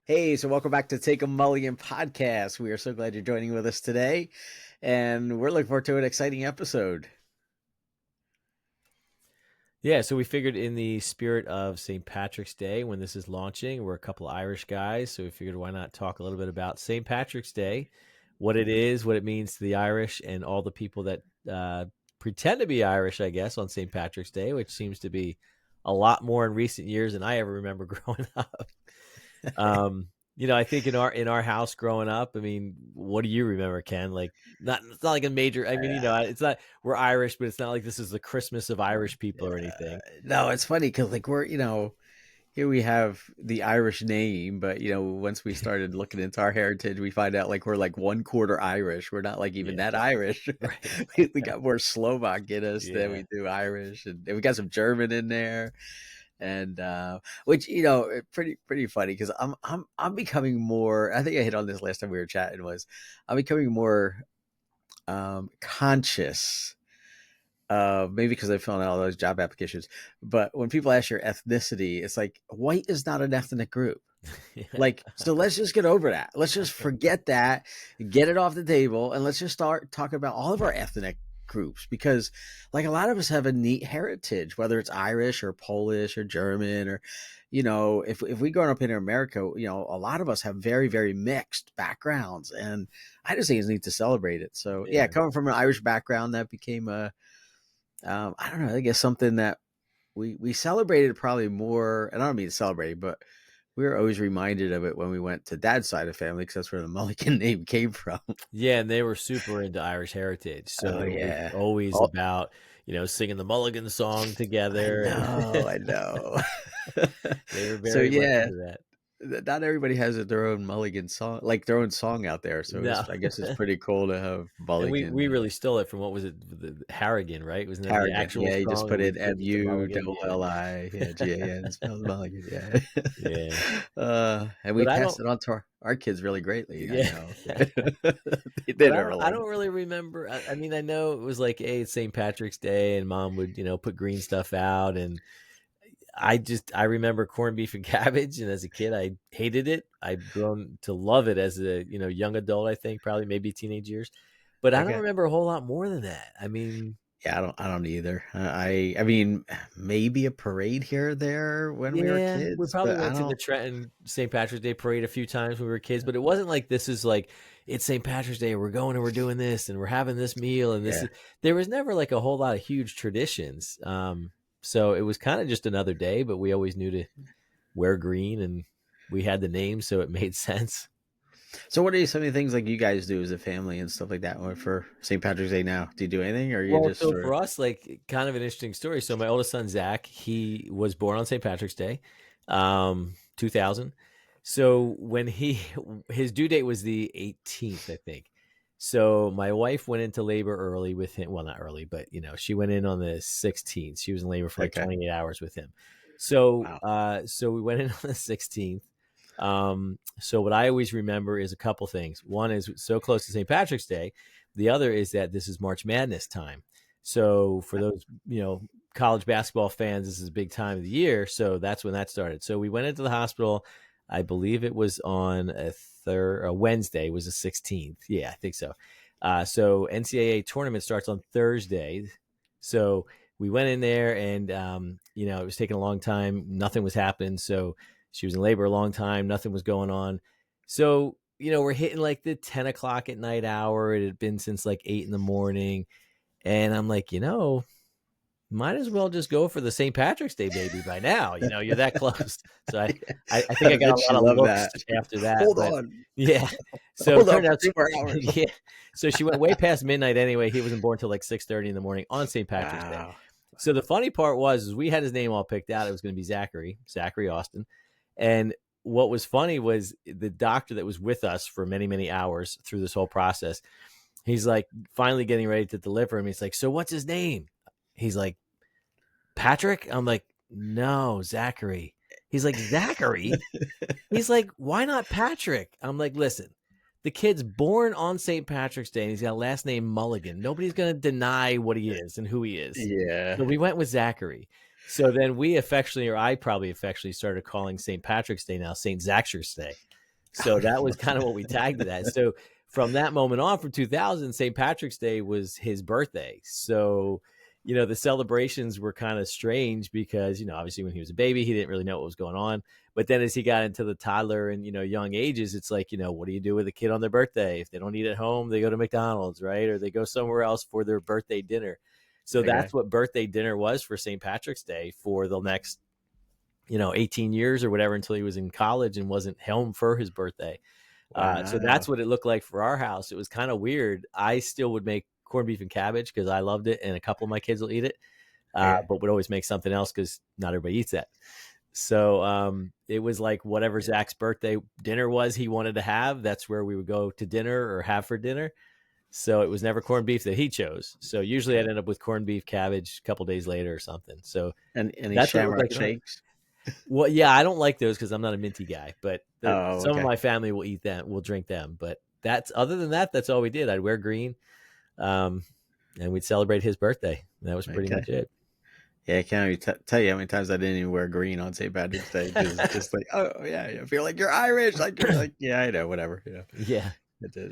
Hey, so welcome back to Take a Mulligan podcast. We are so glad you're joining with us today, and we're looking forward to an exciting episode. Yeah, so we figured in the spirit of St. Patrick's Day, when this is launching, we're a couple of Irish guys, so we figured why not talk a little bit about St. Patrick's Day, what it is, what it means to the Irish, and all the people that pretend to be Irish, I guess, on St. Patrick's Day, which seems to be a lot more in recent years than I ever remember growing up. Um, I think in our house growing up, I mean, what do you remember, Ken? Like, it's not like a major. I mean, it's not we're Irish, but it's not like this is the Christmas of Irish people or anything. No, it's funny because like here we have the Irish name, but once we started looking into our heritage, we find out like we're like 1/4 Irish. We're not like even Yeah, that Irish. right. We got more Slovak in us than Yeah, we do Irish, and we got some German in there. And which pretty funny because I'm becoming more. I think I hit on this last time we were chatting. Was I'm becoming more conscious, maybe because I filled out all those job applications. But when people ask your ethnicity, it's like white is not an ethnic group. Like, so let's just get over that. Let's just forget that, get it off the table, and let's just start talking about all of our ethnic groups because, like, a lot of us have a neat heritage, whether it's Irish or Polish or German or, if we grow up in America, a lot of us have very, very mixed backgrounds, and I just think it's neat to celebrate it. So, yeah, yeah. coming from an Irish background, that became I don't know, I guess something that we celebrated probably more, and I don't mean to celebrate, but we were always reminded of it when we went to Dad's side of family because that's where the Mulligan name came from. Yeah, and they were super into Irish heritage, so Oh it was yeah. always Oh, about singing the Mulligan song I together, and know, I know. they were So very much yeah, into that. not everybody has their own Mulligan song, like their own song out there. So No, I guess it's pretty cool to have and we Mulligan. we really stole it from what was it, the Harrigan, right? Wasn't that the Harrigan, actual yeah, you just song, and put we in changed it to Mulligan? Yeah, Mulli, yeah, GAN, spells Mulligan, yeah. yeah, And we but I passed don't. it on to our kids really greatly, I Yeah. know. They But I never don't I learned don't really remember. I mean, I know it was like, hey, it's St. Patrick's Day, and Mom would put green stuff out, and I remember corned beef and cabbage, and as a kid I hated it. I've grown to love it as a young adult. I think probably maybe teenage years, but I don't Okay. remember a whole lot more than that. I mean, Yeah, I don't either. I mean, maybe a parade here or there when we were yeah, we kids, probably but I went to the don't. Trenton St. Patrick's Day parade a few times when we were kids, but it wasn't like this is like it's St. Patrick's Day. We're going and we're doing this and we're having this meal and this Yeah. is. There was never like a whole lot of huge traditions. So it was kind of just another day, but we always knew to wear green and we had the name, so it made sense. So what are some of the things like you guys do as a family and stuff like that or for St. Patrick's Day now? Do you do anything or you Well, just so sort for of us, like kind of an interesting story. So my oldest son Zach, he was born on St. Patrick's Day, 2000. So when his due date was the 18th, I think. So my wife went into labor early with him. Well, not early, but she went in on the 16th. She was in labor for like okay. 28 hours with him. So Wow. so we went in on the 16th. So what I always remember is a couple things. One is so close to St. Patrick's Day. The other is that this is March Madness time. So for those, college basketball fans, this is a big time of the year. So that's when that started. So we went into the hospital. I believe it was on a Wednesday was the 16th. Yeah, I think so. So NCAA tournament starts on Thursday. So we went in there and, it was taking a long time. Nothing was happening. So she was in labor a long time. Nothing was going on. So, we're hitting like the 10 o'clock at night hour. It had been since like 8 in the morning. And I'm like, might as well just go for the St. Patrick's Day baby by now. You're that close. So I think I I got bet a you lot of love looks that. after that. Hold But on. yeah. So it Hold on turned for out, 2 more hours. yeah. So she went way past midnight anyway. He wasn't born till like 6:30 in the morning on St. Patrick's Day. Wow. So the funny part was is we had his name all picked out. It was going to be Zachary Austin. And what was funny was the doctor that was with us for many, many hours through this whole process. He's like finally getting ready to deliver him. He's like, so what's his name? He's like, Patrick? I'm like, no, Zachary. He's like, Zachary? He's like, why not Patrick? I'm like, listen, the kid's born on St. Patrick's Day and he's got a last name Mulligan. Nobody's going to deny what he is and who he is. Yeah. So we went with Zachary. So then we affectionately, or I probably affectionately, started calling St. Patrick's Day now St. Zaxxer's Day. So that was kind of what we tagged it as. So from that moment on, from 2000, St. Patrick's Day was his birthday. So, the celebrations were kind of strange because, obviously when he was a baby, he didn't really know what was going on. But then as he got into the toddler and, young ages, it's like, what do you do with a kid on their birthday? If they don't eat at home, they go to McDonald's, right? Or they go somewhere else for their birthday dinner. So Okay. that's what birthday dinner was for St. Patrick's Day for the next 18 years or whatever, until he was in college and wasn't home for his birthday. So Wow. that's what it looked like for our house. It was kind of weird. I still would make corned beef and cabbage because I loved it, and a couple of my kids will eat it, Okay. but would always make something else because not everybody eats that. So it was like whatever Yeah. Zach's birthday dinner was he wanted to have, that's where we would go to dinner or have for dinner. So it was never corned beef that he chose. So usually I'd Okay. end up with corned beef, cabbage a couple days later or something. So And any that's what it looked shamrock like. shakes? Well, yeah, I don't like those because I'm not a minty guy, but Oh, some of okay. my family will eat them, will drink them. But that's other than that, that's all we did. I'd wear green, um, and we'd celebrate his birthday. That was pretty Okay. much it. Yeah, I can't even tell you how many times I didn't even wear green on St. Patrick's Day because it's just like, oh yeah, I feel like you're Irish, like you're like, yeah, I know, whatever, Yeah,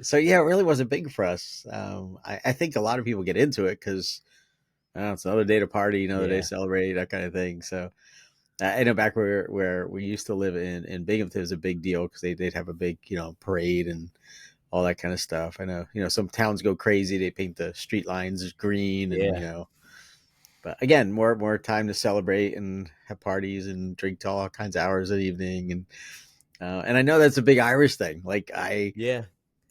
So yeah, it really wasn't big for us. I think a lot of people get into it because it's another day to party, another day to yeah, celebrate, that kind of thing. So I know back where we used to live in Binghamton, it was a big deal because they'd have a big parade and all that kind of stuff. I know some towns go crazy; they paint the street lines green, and yeah, but again, more time to celebrate and have parties and drink till all kinds of hours of the evening, and I know that's a big Irish thing. Like yeah,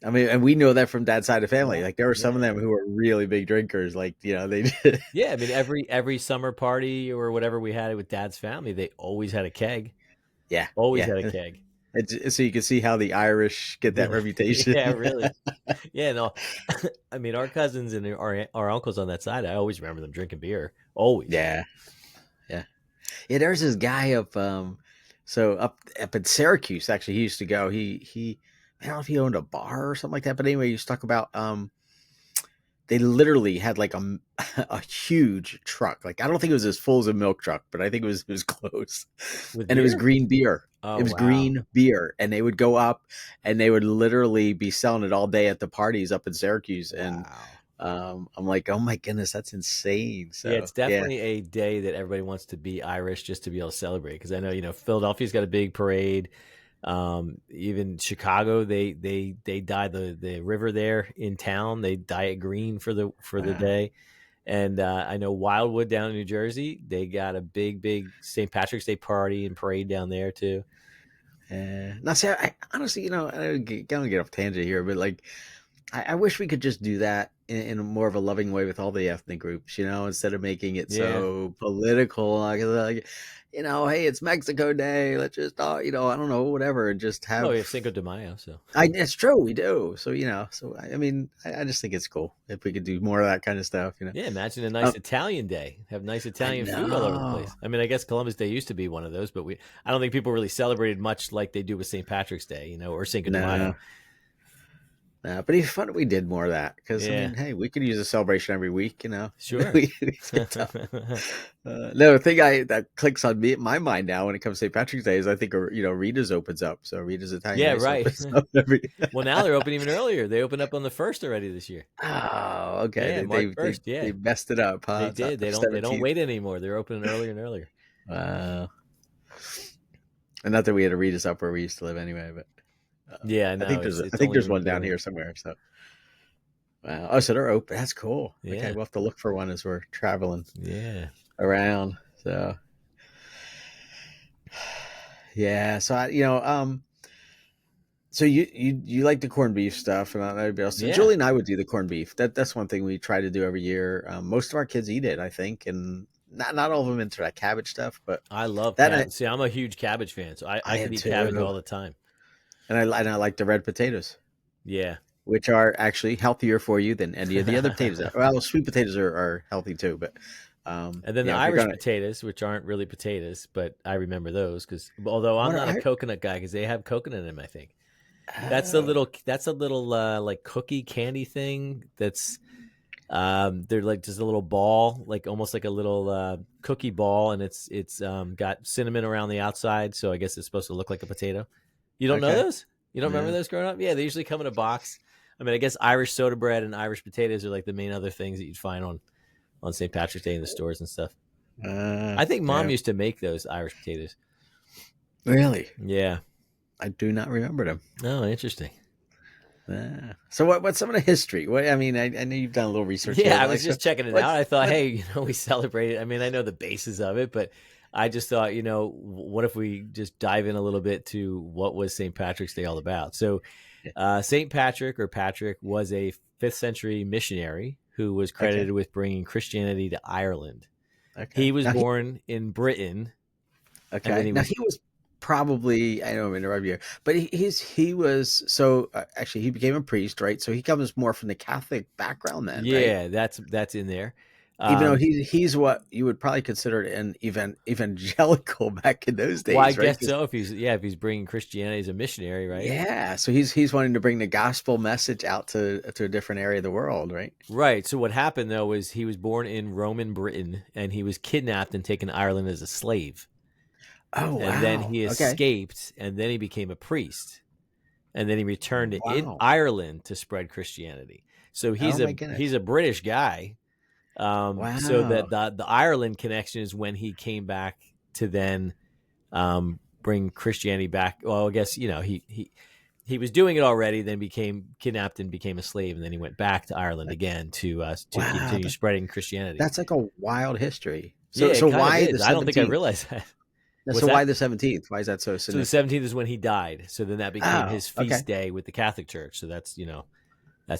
I mean, and we know that from dad's side of the family. yeah, Like there were some of yeah, them who were really big drinkers. Like they did. yeah. I mean, every summer party or whatever we had with Dad's family, they always had a keg. Yeah, Always yeah. had a keg. So you can see how the Irish get that Yeah, reputation. yeah, really. Yeah, no. I mean, our cousins and our uncles on that side, I always remember them drinking beer. Always. Yeah, yeah, yeah. There's this guy so up in Syracuse. Actually, he used to go. He I don't know if he owned a bar or something like that. But anyway, he used to talk about they literally had like a huge truck. Like I don't think it was as full as a milk truck, but I think it was close. With And it was beer? green beer. It Oh, was wow. green beer, and they would go up and they would literally be selling it all day at the parties up in Syracuse. And Wow. I'm like, oh my goodness, that's insane. Yeah, So it's yeah, definitely a day that everybody wants to be Irish just to be able to celebrate. Because I know, Philadelphia's got a big parade. Even Chicago, they dye the river there in town. They dye it green for the wow. day. And I know Wildwood down in New Jersey, they got a big St. Patrick's Day party and parade down there too. Now, see, I honestly, I'm gonna get off tangent here, but like, I wish we could just do that in a more of a loving way with all the ethnic groups, instead of making it Yeah. so political. Like, hey, it's Mexico Day. Let's just, I don't know, whatever, and just Well, we have. have Cinco de Mayo, so It's true, we do. So I mean, I just think it's cool if we could do more of that kind of stuff. yeah. Imagine a nice Um, Italian day. Have nice I Italian food all over the know. place. I mean, I guess Columbus Day used to be one of those, but I don't think people really celebrated much like they do with St. Patrick's Day, or Cinco de Mayo. No. But it'd be fun if we did more of that because I Yeah, mean, hey, we could use a celebration every week. sure. We could no, the thing that clicks on my mind now when it comes to St. Patrick's Day is I think Rita's opens up. So Rita's Italian Yeah, Ice right. opens up every. Well, now they're open even earlier. They open up on the 1st already this year. Oh, okay. Yeah, They March they they 1st. Yeah, they messed it up, they huh? It's not did. the They don't 17th. wait anymore. They're opening earlier and earlier. Wow. And not that we had a Rita's up where we used to live anyway, but Yeah, I no, think there's it's I it's think only there's when you one go down in. here somewhere. So wow. Oh, so they're open. That's cool. Okay, Yeah, we'll have to look for one as we're traveling yeah, around. So yeah. So so you like the corned beef stuff, and everybody else. So yeah. Julie and I would do the corned beef. That's one thing we try to do every year. Most of our kids eat it, I think, and not all of them into that cabbage stuff, but I love that I, cabbage. See, I'm a huge cabbage fan, so I I could am eat cabbage too. all the time. And I like the red potatoes, Yeah. which are actually healthier for you than any of the other potatoes. Well, sweet potatoes are healthy too, but And then the yeah, if you're Irish gonna, potatoes, which aren't really potatoes, but I remember those because although I'm what are not a I? coconut guy, because they have coconut in them, I think. That's a Oh, little like cookie candy thing. That's They're like just a little ball, like almost like a little cookie ball, and it's got cinnamon around the outside. So I guess it's supposed to look like a potato. You don't know Okay. those? You don't remember Yeah. those growing up? Yeah, they usually come in a box. I mean, I guess Irish soda bread and Irish potatoes are like the main other things that you'd find on St. Patrick's Day in the stores and stuff. I think Mom Yeah. used to make those Irish potatoes. Really? Yeah. I do not remember them. Oh, interesting. So what's some of the history? What I mean, I know you've done a little research here, Yeah, I but was like, so just checking it out. what's I thought, what? hey, we celebrate it. I mean, I know the basis of it, but I just thought, what if we just dive in a little bit to what was St. Patrick's Day all about? So, St. Patrick or Patrick was a 5th century missionary who was Okay, credited with bringing Christianity to Ireland. okay. He was Now born in Britain, and then okay. he Now was he was probably I don't mean to interrupt you, but he was so actually he became a priest, right? So he comes more from the Catholic background then, right? yeah, that's in there. Even though Um, he's what you would probably consider an evangelical back in those well, I days, right? guess so. If he's bringing Christianity as a missionary, right? Yeah, so he's wanting to bring the gospel message out to a different area of the world, right? Right. So what happened though was he was born in Roman Britain and he was kidnapped and taken to Ireland as a slave. Oh And then wow. he Okay. escaped and then he became a priest. And then he returned to Wow. Ireland to spread Christianity. So Oh he's a my goodness. he's a British guy. So Wow. that the Ireland connection is when he came back to then bring Christianity back. Well, I guess he was doing it already, then became kidnapped and became a slave, and then he went back to Ireland again to Wow. continue spreading Christianity. That's like a wild history. Yeah, So it kind of why the is. I don't think I 17th? realized that. So What's why that? the 17th? Why is that so So the significant? 17th is when he died. So then that became Oh, his okay. feast day with the Catholic Church. So that's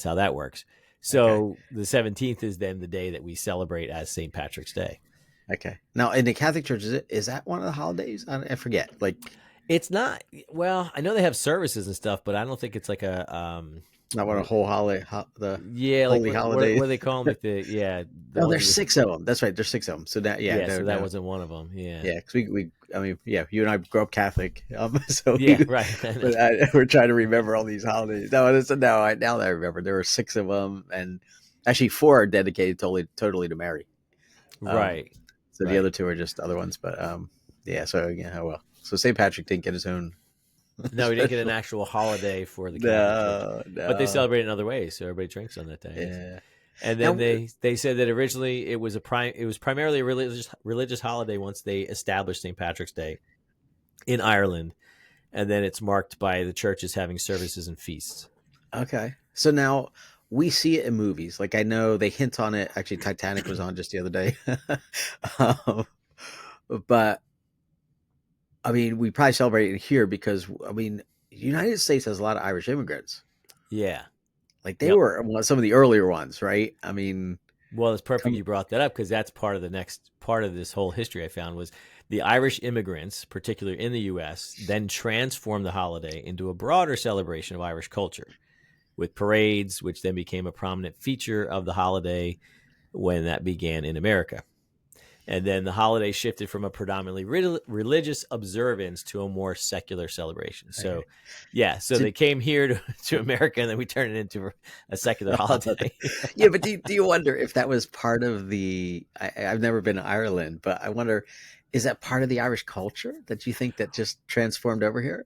how that works. Okay. So the 17th is then the day that we celebrate as St. Patrick's Day. Okay. Now in the Catholic Church, is that one of the holidays? I forget. Like It's not, well, I know they have services and stuff, but I don't think it's like not one of the whole holiday, the yeah, like holy what holidays. do they call them? Like the Oh, ones there's with, 6 of them. That's right. There's 6 of them. So that yeah, yeah, no, so that no. wasn't one of them. Yeah. Yeah, because we I mean, yeah, you and I grew up Catholic, so Yeah, right. but we're trying to remember all these holidays. No, now that I remember, there were 6 of them, and actually 4 are dedicated totally to Mary. Um, Right. so the Right. other 2 are just other ones, but yeah. So yeah, oh well. So St. Patrick didn't get his own No, we didn't get an special. actual holiday for the Catholic Church, No, but they no, celebrate in other ways. So everybody drinks on that day, I guess. yeah. And then Now, they said that originally it was primarily a religious holiday once they established St. Patrick's Day in Ireland, and then it's marked by the churches having services and feasts. okay. So now we see it in movies. Like I know they hint on it. Actually, Titanic was on just the other day. um, but I mean, we probably celebrate it here because I mean, the United States has a lot of Irish immigrants. Yeah. Like they Yep. were some of the earlier ones, right? I mean, Well, it's perfect come, you brought that up because that's part of the next part of this whole history I found was the Irish immigrants, particularly in the U.S., then transformed the holiday into a broader celebration of Irish culture with parades, which then became a prominent feature of the holiday when that began in America. And then the holiday shifted from a predominantly religious observance to a more secular celebration. okay. So, yeah, so So, they came here to America and then we turned it into a secular holiday. yeah, but do you wonder if that was part of the? I've never been to Ireland, but I wonder, is that part of the Irish culture that you think that just transformed over here?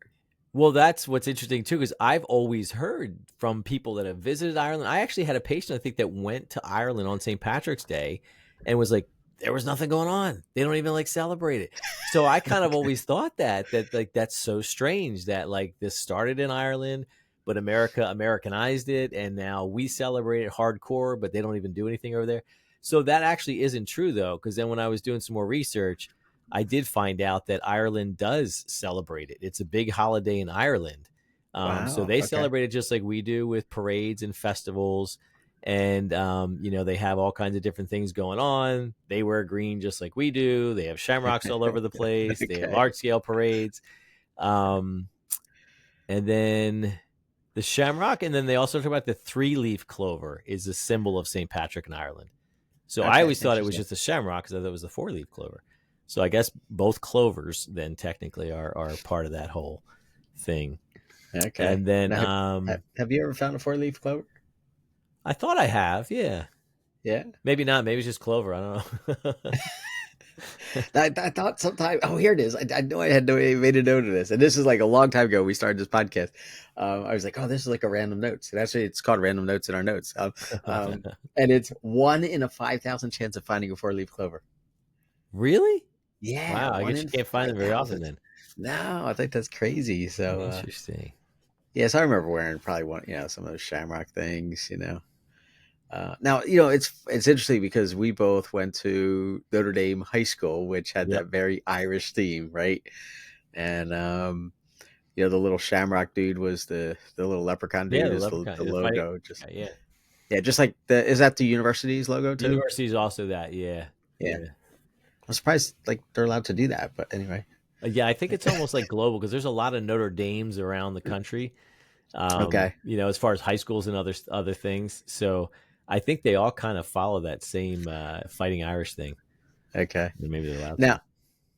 Well, that's what's interesting too, because I've always heard from people that have visited Ireland. I actually had a patient, I think, that went to Ireland on St. Patrick's Day and was like, there was nothing going on. They don't even like celebrate it. So I kind of Okay. always thought that like that's so strange that like this started in Ireland, but America Americanized it, and now we celebrate it hardcore, but they don't even do anything over there. So that actually isn't true though, because then when I was doing some more research, I did find out that Ireland does celebrate it. It's a big holiday in Ireland. So Wow. they Okay. celebrate it just like we do with parades and festivals. And, they have all kinds of different things going on. They wear green just like we do. They have shamrocks all over the place. They have Okay. large scale parades. Um, and then the shamrock. And then they also talk about the 3-leaf clover is a symbol of St. Patrick in Ireland. So I Okay. always thought it was Interesting. just a shamrock because I thought it was the 4-leaf clover. So I guess both clovers then technically are part of that whole thing. Okay. And then Now, have you ever found a 4-leaf clover? I thought I have, yeah. Yeah. Maybe not. Maybe it's just clover. I don't know. I thought sometime. Oh, here it is. I know I had no made a note of this, and this is like a long time ago. We started this podcast. I was like, oh, this is like a random notes, and actually, it's called random notes in our notes. And it's 1 in a 5,000 chance of finding a four-leaf clover. Really? Yeah, Wow. I one guess you in can't find five them very often thousand. then. No, I think that's crazy. So, Interesting. yes, I remember wearing probably one, some of those shamrock things. Now, it's interesting because we both went to Notre Dame High School, which had Yep. that very Irish theme, right? And the little shamrock dude was the little leprechaun Yeah, dude the is the, leprechaun, the the fighting. logo. Just Yeah. yeah, just like is that the university's logo The too? university is also that. Yeah. Yeah, Yeah. I'm surprised like they're allowed to do that, but anyway. Yeah, I think it's almost like global because there's a lot of Notre Dames around the country. Okay, As far as high schools and other things. So I think they all kind of follow that same fighting Irish thing. okay. Maybe they're allowed to. Now,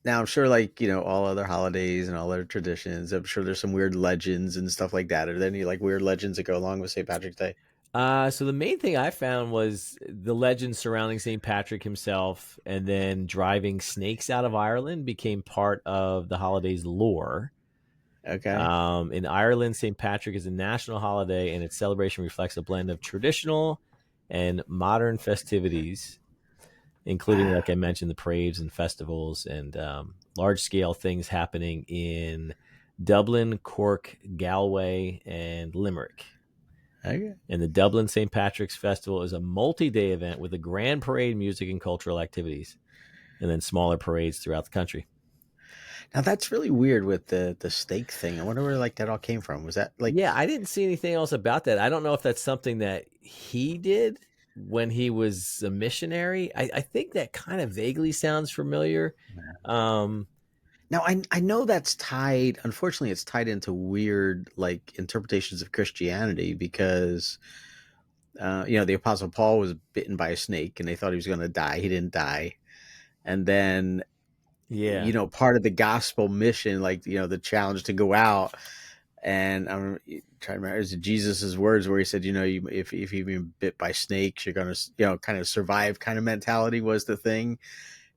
now I'm sure like all other holidays and all other traditions. I'm sure there's some weird legends and stuff like that. Are there any like weird legends that go along with St. Patrick's Day? So the main thing I found was the legend surrounding St. Patrick himself, and then driving snakes out of Ireland became part of the holiday's lore. Okay. In Ireland, St. Patrick is a national holiday, and its celebration reflects a blend of traditional and modern festivities, including, Wow. like I mentioned, the parades and festivals and large scale things happening in Dublin, Cork, Galway, and Limerick. Okay. And the Dublin St. Patrick's Festival is a multi day event with a grand parade, music, and cultural activities, and then smaller parades throughout the country. Now that's really weird with the steak thing. I wonder where like that all came from. Was that like Yeah, I didn't see anything else about that. I don't know if that's something that he did when he was a missionary. I think that kind of vaguely sounds familiar. Um, now I know that's tied, unfortunately it's tied into weird like interpretations of Christianity because the apostle Paul was bitten by a snake and they thought he was going to die. He didn't die. And then yeah, part of the gospel mission, like the challenge to go out, and I'm trying to remember, is Jesus's words where he said, if you've been bit by snakes, you're gonna, kind of survive. Kind of mentality was the thing,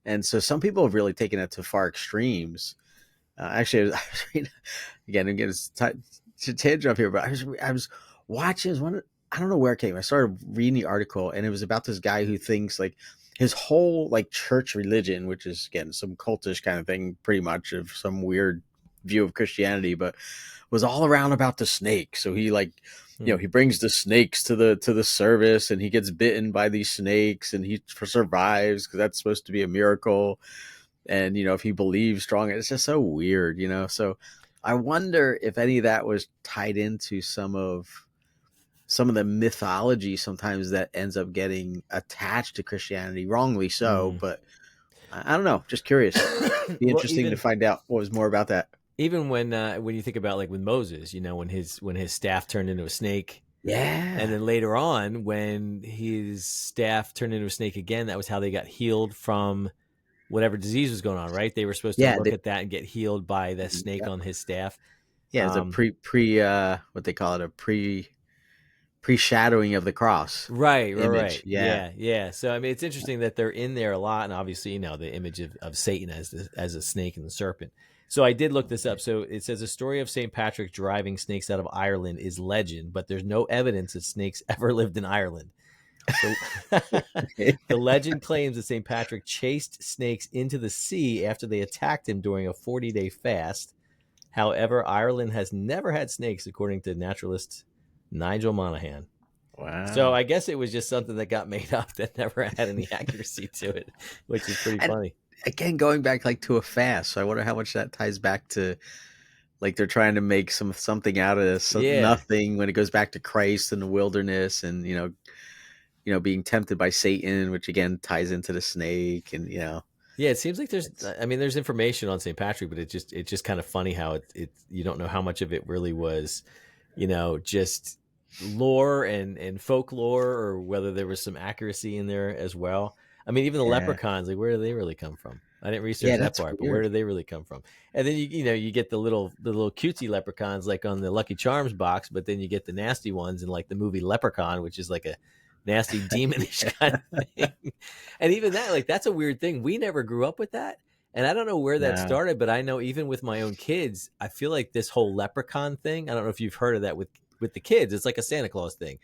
and so some people have really taken it to far extremes. Actually, I was reading, again, it's tangent up here, but I was watching one. I don't know where it came. I started reading the article, and it was about this guy who thinks like his whole like church religion, which is again some cultish kind of thing, pretty much of some weird view of Christianity, but was all around about the snake. So he like, hmm. he brings the snakes to the service, and he gets bitten by these snakes, and he survives because that's supposed to be a miracle. And if he believes strong, it's just so weird. So I wonder if any of that was tied into some of the mythology sometimes that ends up getting attached to Christianity, wrongly so. Hmm. But I don't know. Just curious. Be Well, interesting to find out what was more about that. even when you think about like with Moses, when his staff turned into a snake, and Yeah. then later on when his staff turned into a snake again, that was how they got healed from whatever disease was going on, right? They were supposed to Yeah. look at that and get healed by the snake Yep. on his staff. Yeah. It's a Um, pre what they call it, a pre-shadowing of the cross right, right, image. right. Yeah. Yeah, yeah. So I mean, it's interesting that they're in there a lot, and obviously, the image of Satan as a snake and the serpent. So I did look this up. So it says a story of St. Patrick driving snakes out of Ireland is legend, but there's no evidence that snakes ever lived in Ireland. The, the legend claims that St. Patrick chased snakes into the sea after they attacked him during a 40-day fast. However, Ireland has never had snakes, according to naturalist Nigel Monaghan. So Wow. I guess it was just something that got made up that never had any accuracy to it, which is pretty And funny. again, going back like to a fast, so I wonder how much that ties back to like they're trying to make something out of this Yeah. nothing when it goes back to Christ in the wilderness, and being tempted by Satan, which again ties into the snake, and Yeah, it seems like it's there's information on St. Patrick, but it's just kind of funny how it you don't know how much of it really was, just lore and folklore, or whether there was some accuracy in there as well. I mean, even the yeah, leprechauns, like where do they really come from? I didn't research yeah, that that's part, but where weird. do they really come from? And then you get the little cutesy leprechauns like on the Lucky Charms box, but then you get the nasty ones in like the movie Leprechaun, which is like a nasty demonish kind of thing. And even that, like, that's a weird thing. We never grew up with that. And I don't know where that No. started, but I know even with my own kids, I feel like this whole leprechaun thing, I don't know if you've heard of that with the kids. It's like a Santa Claus thing.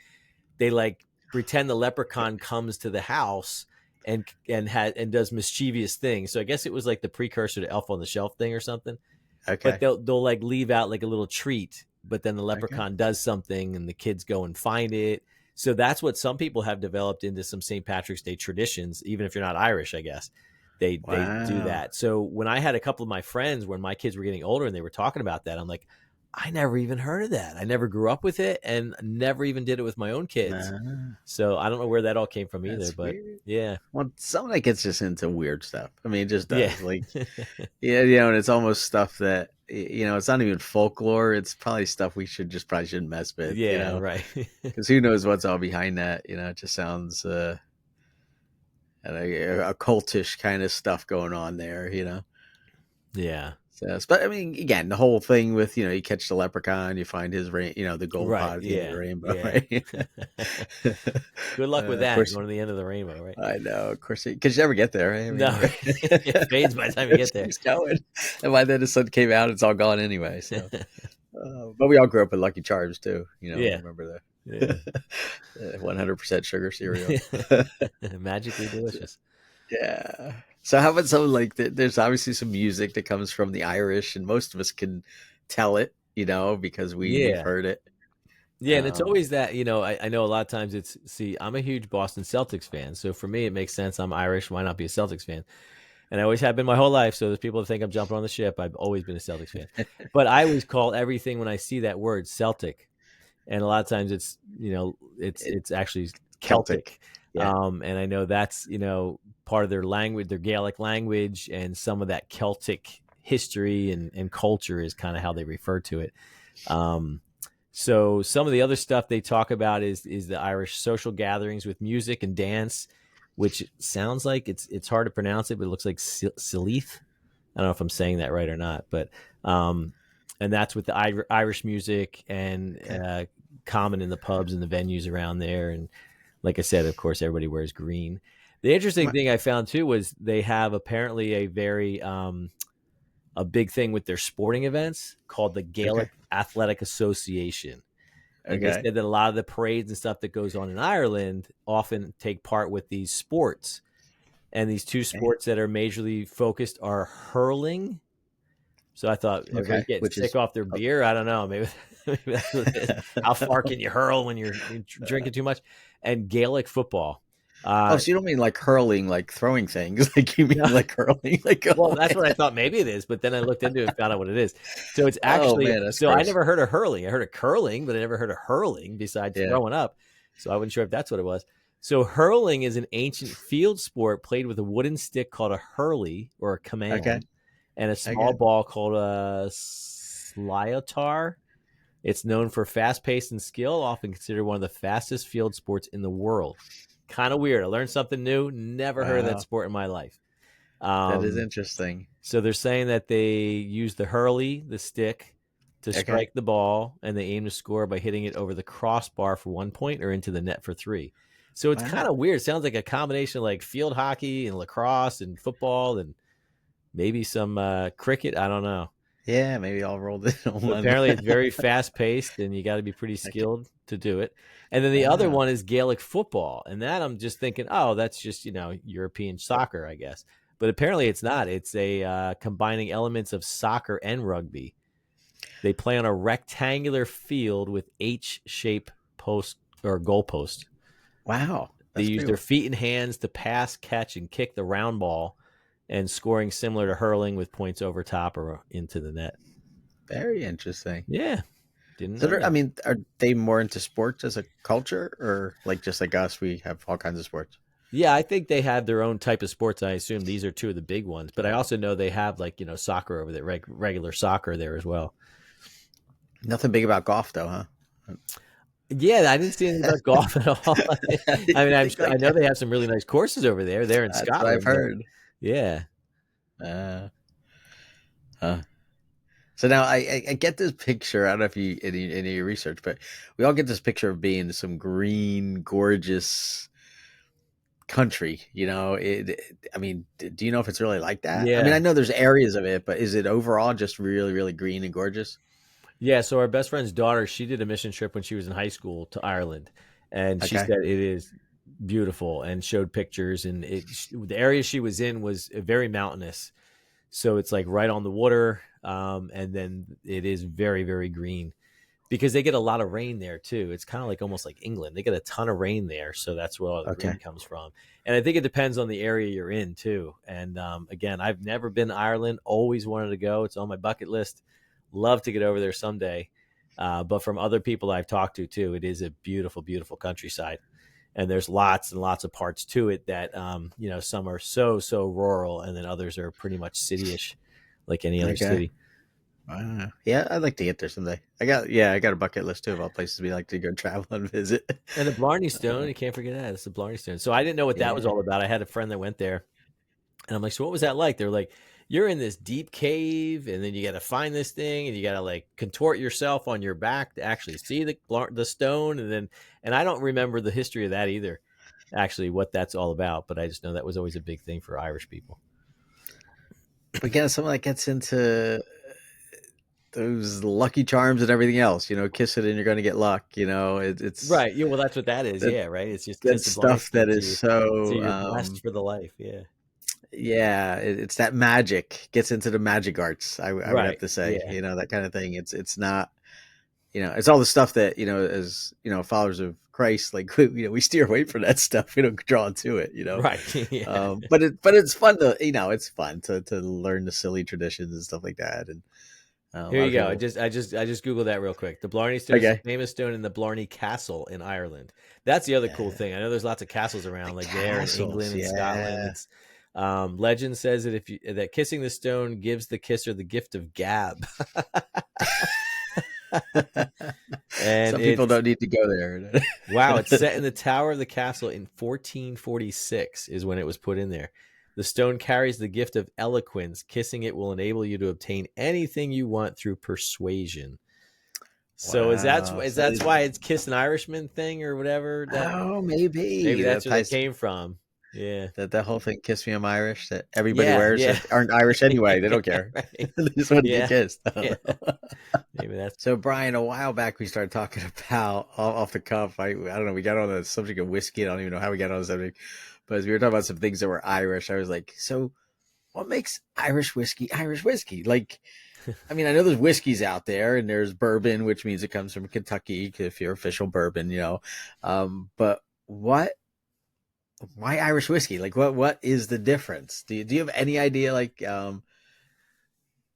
They like pretend the leprechaun comes to the house and does mischievous things. So I guess it was like the precursor to Elf on the Shelf thing or something. But Okay. they'll like leave out like a little treat, but then the Okay. leprechaun does something and the kids go and find it. So that's what some people have developed into some St. Patrick's Day traditions, even if you're not Irish, I guess. They do Wow. that. So when I had a couple of my friends, when my kids were getting older and they were talking about that, I'm like, I never even heard of that. I never grew up with it and never even did it with my own kids. Nah, So I don't know where that all came from either, that's but weird. yeah. Well, some of that gets just into weird stuff. I mean, it just Yeah. does. Like, yeah, and it's almost stuff that it's not even folklore. It's probably stuff we probably shouldn't mess with. Yeah, right. Because who knows what's all behind that? It just sounds a cultish kind of stuff going on there. Yeah. So, but I mean, again, the whole thing with you catch the leprechaun, you find his the gold Right. pot at the end of the Yeah. rainbow, Yeah. right? Good luck with Of that course, going to the end of the rainbow, right? I know, of course, because you never get there, right? I No, mean, it fades by the time you get it there. keeps going, and by then the sun came out, it's all gone anyway. So, but we all grew up with Lucky Charms too. We Yeah. remember Yeah. the 100% sugar cereal. Magically delicious. Yeah. So how about some like there's obviously some music that comes from the Irish, and most of us can tell it, because we've Yeah. heard it. Yeah, and it's always that, I know a lot of times I'm a huge Boston Celtics fan. So for me, it makes sense. I'm Irish. Why not be a Celtics fan? And I always have been my whole life. So there's people that think I'm jumping on the ship. I've always been a Celtics fan. But I always call everything when I see that word Celtic. And a lot of times it's actually Celtic. Celtic. Yeah. And I know that's, part of their language, their Gaelic language, and some of that Celtic history and culture is kind of how they refer to it. So some of the other stuff they talk about is the Irish social gatherings with music and dance, which sounds like it's hard to pronounce it, but it looks like Silith. I don't know if I'm saying that right or not, but and that's with the Irish music and Okay. common in the pubs and the venues around there. And like I said, of course, everybody wears green. The interesting thing I found too was they have apparently a very a big thing with their sporting events called the Okay. Gaelic Athletic Association. And they Okay. said that a lot of the parades and stuff that goes on in Ireland often take part with these sports. And these two Okay. sports that are majorly focused are hurling. So I thought Okay. everybody's getting Which sick is off their beer. I don't know. Maybe that's what it is. How far can you hurl when you're drinking too much? And Gaelic football. oh, so you don't mean like hurling, like throwing things, like you mean No, like hurling, like well, that's what I thought maybe it is, but then I looked into it and found out what it is. So it's oh actually, man, that's so I gross. never heard of hurling. I heard of curling, but I never heard of hurling besides Yeah. throwing up. So I wasn't sure if that's what it was. So hurling is an ancient field sport played with a wooden stick called a hurley or a Okay. command and a small Okay. ball called a sliotar. It's known for fast pace and skill, often considered one of the fastest field sports in the world. Kind of weird. I learned something new. Never heard of that Wow, sport in my life. that is Um, interesting. so they're saying that they use the hurley, the stick, to Okay. strike the ball, and they aim to score by hitting it over the crossbar for 1 point or into the net for 3. So it's kind Wow. of weird. It sounds like a combination of like field hockey and lacrosse and football and maybe some cricket. I don't know. Yeah, maybe I'll roll this But one. apparently, it's very fast paced, and you got to be pretty Okay. skilled to do it. And then the other Wow. one is Gaelic football, and that I'm just thinking, oh, that's just European soccer, I guess. But apparently, it's not. It's a combining elements of soccer and rugby. They play on a rectangular field with H-shaped post or goalpost. Wow. They That's use pretty their feet and hands to pass, catch, and kick the round ball, and scoring similar to hurling with points over top or into the net. very interesting. Yeah, didn't So, know I that. mean, are they more into sports as a culture, or like just like us, we have all kinds of sports? Yeah, I think they have their own type of sports. I assume these are two of the big ones, but I also know they have like soccer over there, regular soccer there as well. Nothing big about golf, though, huh? Yeah, I didn't see anything about golf at all. I mean, You think I like know they have some really nice courses over there. They're in that's what I've Scotland, but heard. yeah, Uh, huh. So now I get this picture. I don't know if you any of your research, but we all get this picture of being some green, gorgeous country. I mean, do you know if it's really like that? I mean, I Yeah. know there's areas of it, but is it overall just really, really green and gorgeous? Yeah, so our best friend's daughter, she did a mission trip when she was in high school to Ireland, and she Okay, said it is beautiful and showed pictures. And the area she was in was very mountainous, so it's like right on the water, and then it is very, very green because they get a lot of rain there too. It's kind of like almost like England; they get a ton of rain there, so that's where all the green okay. comes from. And I think it depends on the area you're in too. And again, I've never been to Ireland; always wanted to go. It's on my bucket list. Love to get over there someday. But from other people I've talked to too, it is a beautiful, beautiful countryside. And there's lots and lots of parts to it that, some are so rural, and then others are pretty much cityish, like any other Okay. city. Yeah, I'd like to get there someday. I got a bucket list too of all places we like to go travel and visit. And the Blarney Stone, Uh, you can't forget that. It's the Blarney Stone. So I didn't know what that was yeah. all about. I had a friend that went there, and I'm like, so what was that like? They're like, you're in this deep cave, and then you got to find this thing, and you got to like contort yourself on your back to actually see the stone, and I don't remember the history of that either, actually, what that's all about. But I just know that was always a big thing for Irish people. But again, someone that gets into those lucky charms and everything else, kiss it and you're going to get luck. It's Right. Yeah. Well, that's what that is. that Yeah. Right. It's just that kiss the Blarney stuff that Stone, is so so you're blessed for the life. Yeah. yeah, it's that magic gets into the magic arts. I would have Right. to say, Yeah. that kind of thing. It's not, it's all the stuff that, as, followers of Christ, like, we steer away from that stuff. We don't draw into it. Right. Yeah. But it's fun to, it's fun to learn the silly traditions and stuff like that. And a Here lot you of go. people, I just googled that real quick. The Blarney Stone is a okay. famous stone in the Blarney Castle in Ireland. That's the other cool Yeah. thing. I know there's lots of castles The around, like there in castles. England and Scotland. Yeah. It's legend says that if you that kissing the stone gives the kisser the gift of gab, and Some people it's don't need to go there. wow. It's set in the tower of the castle in 1446 is when it was put in there. The stone carries the gift of eloquence. Kissing it will enable you to obtain anything you want through persuasion. So Wow. is So that's why it's Kiss an Irishman thing or whatever, that oh, maybe maybe that's that where that ties came from. Yeah. that whole thing. Kiss me, I'm Irish. That everybody Yeah, wears yeah. that aren't Irish anyway. They don't care. Right. They just want to get Yeah. kissed. I Yeah. don't know. Maybe that's So Brian, a while back we started talking about off the cuff. I don't know. We got on the subject of whiskey. I don't even know how we got on the subject, but as we were talking about some things that were Irish, I was like, so what makes Irish whiskey Irish whiskey? Like, I mean, I know there's whiskeys out there, and there's bourbon, which means it comes from Kentucky if you're official bourbon. But why Irish whiskey? Like, what is the difference? Do you have any idea? Like, I don't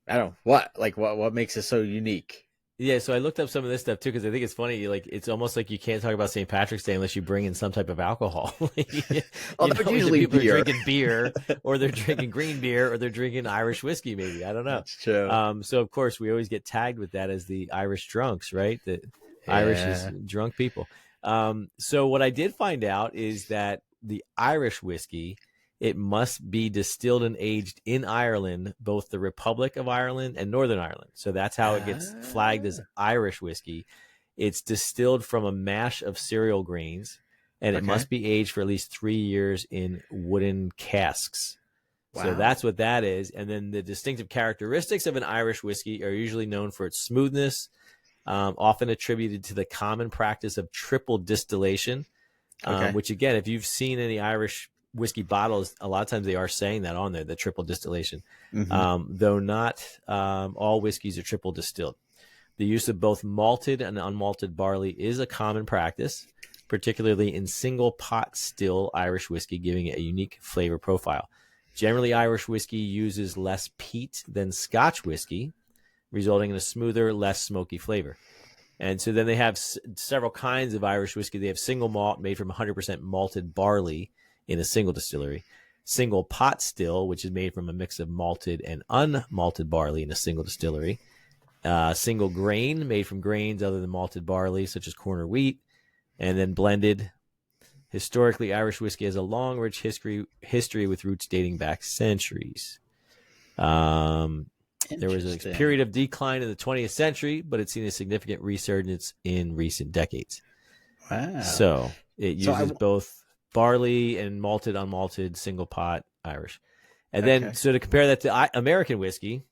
know what makes it so unique. yeah, so I looked up some of this stuff too because I think it's funny. Like, it's almost like you can't talk about St. Patrick's Day unless you bring in some type of alcohol. Although it's Either usually people are beer. drinking beer, or they're drinking green beer, or they're drinking Irish whiskey. Maybe, I don't know. That's true. So of course we always get tagged with that as the Irish drunks, right? The Irish is Yeah. drunk people. So what I did find out is that the Irish whiskey, it must be distilled and aged in Ireland, both the Republic of Ireland and Northern Ireland. So that's how it gets flagged as Ah, Irish whiskey. It's distilled from a mash of cereal grains, and it okay. must be aged for at least 3 years in wooden casks. So Wow. that's what that is. And then the distinctive characteristics of an Irish whiskey are usually known for its smoothness, often attributed to the common practice of triple distillation, Okay. which again, if you've seen any Irish whiskey bottles, a lot of times they are saying that on there, the triple distillation, Hmm. though not all whiskeys are triple distilled. The use of both malted and unmalted barley is a common practice, particularly in single pot still Irish whiskey, giving it a unique flavor profile. Generally, Irish whiskey uses less peat than Scotch whiskey, resulting in a smoother, less smoky flavor. And so then they have several kinds of Irish whiskey. They have single malt made from 100% malted barley in a single distillery, single pot still, which is made from a mix of malted and unmalted barley in a single distillery, single grain made from grains other than malted barley, such as corn or wheat, and then blended. Historically, Irish whiskey has a long, rich history with roots dating back centuries. Um, There was a Interesting. period of decline in the 20th century, but it's seen a significant resurgence in recent decades. Wow. So it So uses both barley and malted, unmalted, single pot Irish. And then, okay. so to compare that to American whiskey,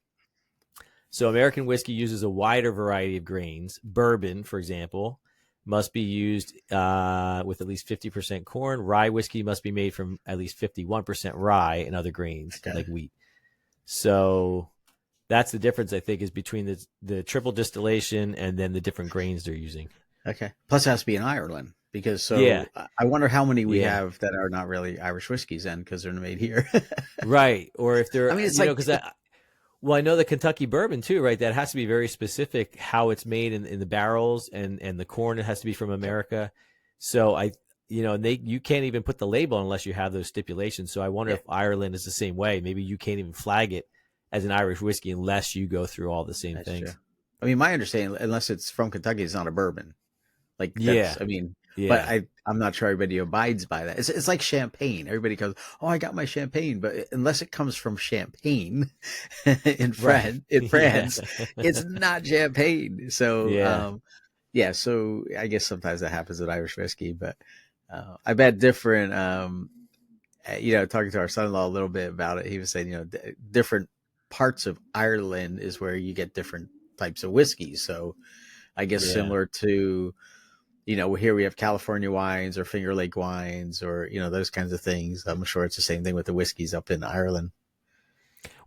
so American whiskey uses a wider variety of grains. Bourbon, for example, must be used with at least 50% corn. Rye whiskey must be made from at least 51% rye and other grains Okay. like wheat. So that's the difference, I think, is between the triple distillation and then the different grains they're using. Okay. Plus, it has to be in Ireland because Yeah, I wonder how many we yeah, have that are not really Irish whiskeys then because they're made here. right. Or if I they're, mean, it's like, because well, I know the Kentucky bourbon too, right? That has to be very specific how it's made in the barrels, and the corn, it has to be from America. So you can't even put the label unless you have those stipulations. So I wonder yeah, if Ireland is the same way. Maybe you can't even flag it as an Irish whiskey unless you go through all the same that's true. things. I mean, my understanding, unless it's from Kentucky, it's not a bourbon. Like Yeah, I mean, but yeah, I'm not sure everybody abides by that. It's like champagne. Everybody goes, "Oh, I got my champagne," but unless it comes from Champagne right. In Yeah, France, it's not champagne. So, yeah, yeah. So I guess sometimes that happens with Irish whiskey, but I bet different. Talking to our son-in-law a little bit about it, he was saying, different parts of Ireland is where you get different types of whiskeys. So I guess yeah. similar to here we have California wines or Finger Lake wines or, those kinds of things. I'm sure it's the same thing with the whiskeys up in Ireland.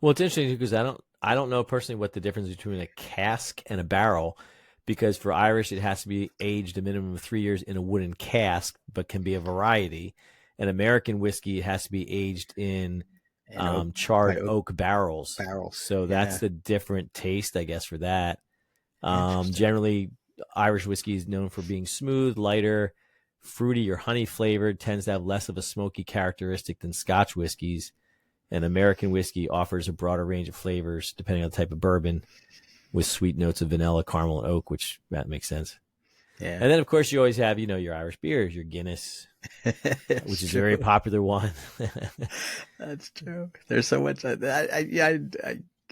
Well, it's interesting because I don't know personally what the difference between a cask and a barrel, because for Irish it has to be aged a minimum of 3 years in a wooden cask, but can be a variety. And American whiskey it has to be aged in And oak, charred by oak oak barrels. barrels. So that's Yeah. the different taste, I guess, for that. Interesting. Generally, Irish whiskey is known for being smooth, lighter, fruity, or honey flavored. Tends to have less of a smoky characteristic than Scotch whiskeys. And American whiskey offers a broader range of flavors depending on the type of bourbon, with sweet notes of vanilla, caramel, and oak, which that makes sense. Yeah. And then, of course, you always have, your Irish beers, your Guinness, which It's is a very true. popular one. That's true. There's so much. Yeah,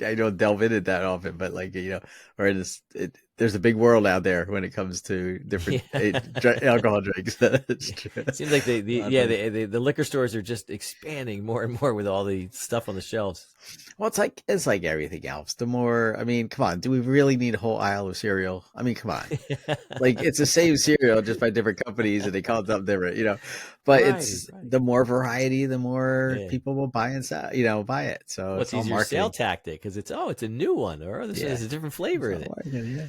I don't delve into that often, but like or there's a big world out there when it comes to different Yeah. alcohol drinks. That's Yeah. true. Seems like the, A the lot of yeah things. the liquor stores are just expanding more and more with all the stuff on the shelves. Well, it's like everything else. The more, I mean, come on, do we really need a whole aisle of cereal? I mean, come on. Like it's the same cereal just by different companies and they call it something different. But Right, it's right. the more variety, the more Yeah. people will buy and sell, buy it. So What's it's all easier sale marketing. tactic because it's a new one, or this Yeah. is a different It's flavor in all it. marketing. Yeah.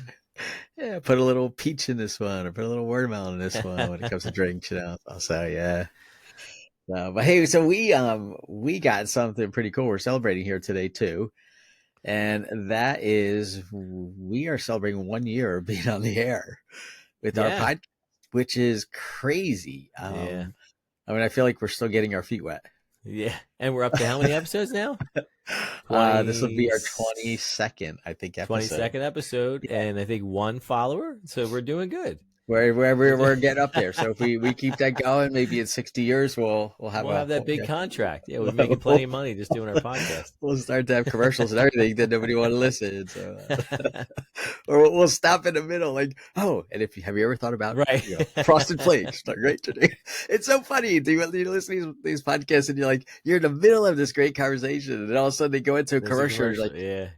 Yeah. Put a little peach in this one or put a little watermelon in this one when it comes to drinks. So yeah. But hey, so we got something pretty cool. We're celebrating here today too. And that is we are celebrating 1 year of being on the air with our Yeah, podcast, which is crazy. yeah, I mean, I feel like we're still getting our feet wet. yeah. And we're up to how many episodes now? This will 20, be our 22nd, I think, episode. 22nd episode, Yeah, and I think one follower. So we're doing good. we're getting up there. So if we keep that going, maybe in 60 years we'll have We'll a have that whole, big contract. Yeah, we're making plenty of money just doing our podcast. we'll start to have commercials and everything that nobody want to listen. So, or we'll stop in the middle, like, oh, and if you have you ever thought about Right. frosted flakes? Not great today. It's so funny. Do you listen to these podcasts and you're in the middle of this great conversation, and all of a sudden they go into a There's a commercial. And you're commercial. like, Yeah.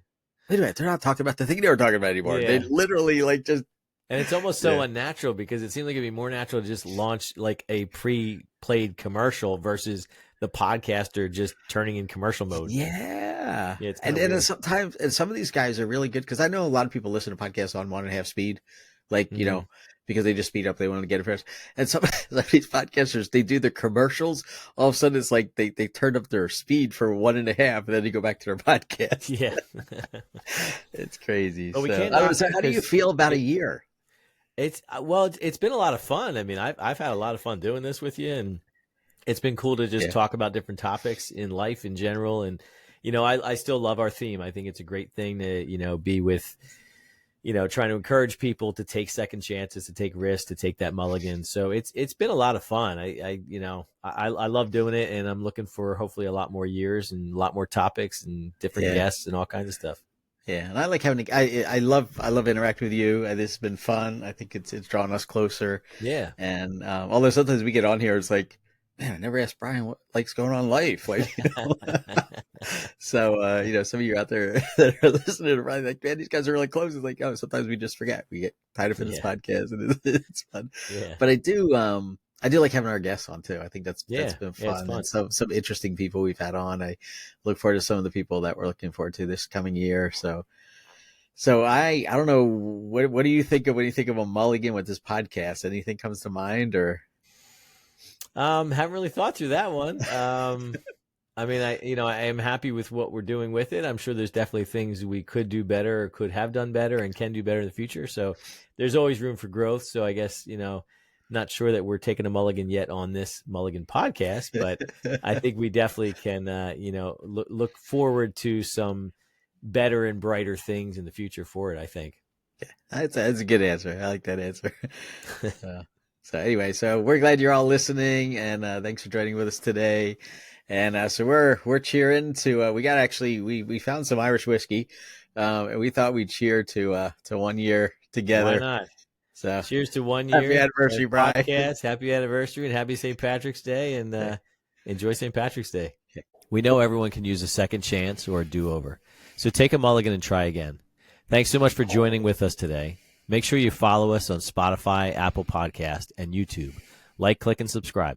wait a minute, they're not talking about the thing they were talking about anymore. They Yeah. literally like just And it's almost so yeah. unnatural because it seems like it'd be more natural to just launch like a pre-played commercial versus the podcaster just turning in commercial mode. Yeah. Yeah, it's kind And of then weird. sometimes, and some of these guys are really good because I know a lot of people listen to podcasts on 1.5 speed, like, Hmm. because they just speed up, they want to get it fresh. And some of these podcasters, they do the commercials. All of a sudden, it's like they turn up their speed for 1.5, and then they go back to their podcast. Yeah. It's crazy. But we So, can't knock so it how do you because feel about a year? it's been a lot of fun. I mean, I've had a lot of fun doing this with you, and it's been cool to just Yeah. talk about different topics in life in general. And I still love our theme. I think it's a great thing to be with, trying to encourage people to take second chances, to take risks, to take that mulligan. So it's been a lot of fun. I love doing it, and I'm looking for hopefully a lot more years and a lot more topics and different Yeah. guests and all kinds of stuff. Yeah, and I like having. I love interacting with you. This has been fun. I think it's drawn us closer. Yeah. And although sometimes we get on here, it's like, man, I never asked Brian what like's going on in life. Like, so some of you out there that are listening to Brian, like, man, these guys are really close. It's like, oh, sometimes we just forget. We get tied up in this Yeah. podcast, and it's fun. Yeah. But I do like having our guests on too. I think that's Yeah. been Yeah, it's fun, fun. and some interesting people we've had on. I look forward to some of the people that we're looking forward to this coming year. So I don't know, what do you think of when you think of a mulligan with this podcast? Anything comes to mind, or Haven't really thought through that one. I mean, I am happy with what we're doing with it. I'm sure there's definitely things we could do better or could have done better and can do better in the future. So there's always room for growth. So I guess, not sure that we're taking a mulligan yet on this Mulligan podcast, but I think we definitely can, look forward to some better and brighter things in the future for it, I think. that's a good answer. I like that answer. So anyway, so we're glad you're all listening, and thanks for joining with us today. And so we're cheering to we found some Irish whiskey, and we thought we'd cheer to 1 year together. Why not? So cheers to 1 year. Happy anniversary, Brian. Podcast. Happy anniversary and happy St. Patrick's Day, and enjoy St. Patrick's Day. We know everyone can use a second chance or a do-over. So take a mulligan and try again. Thanks so much for joining with us today. Make sure you follow us on Spotify, Apple Podcast, and YouTube. Like, click, and subscribe.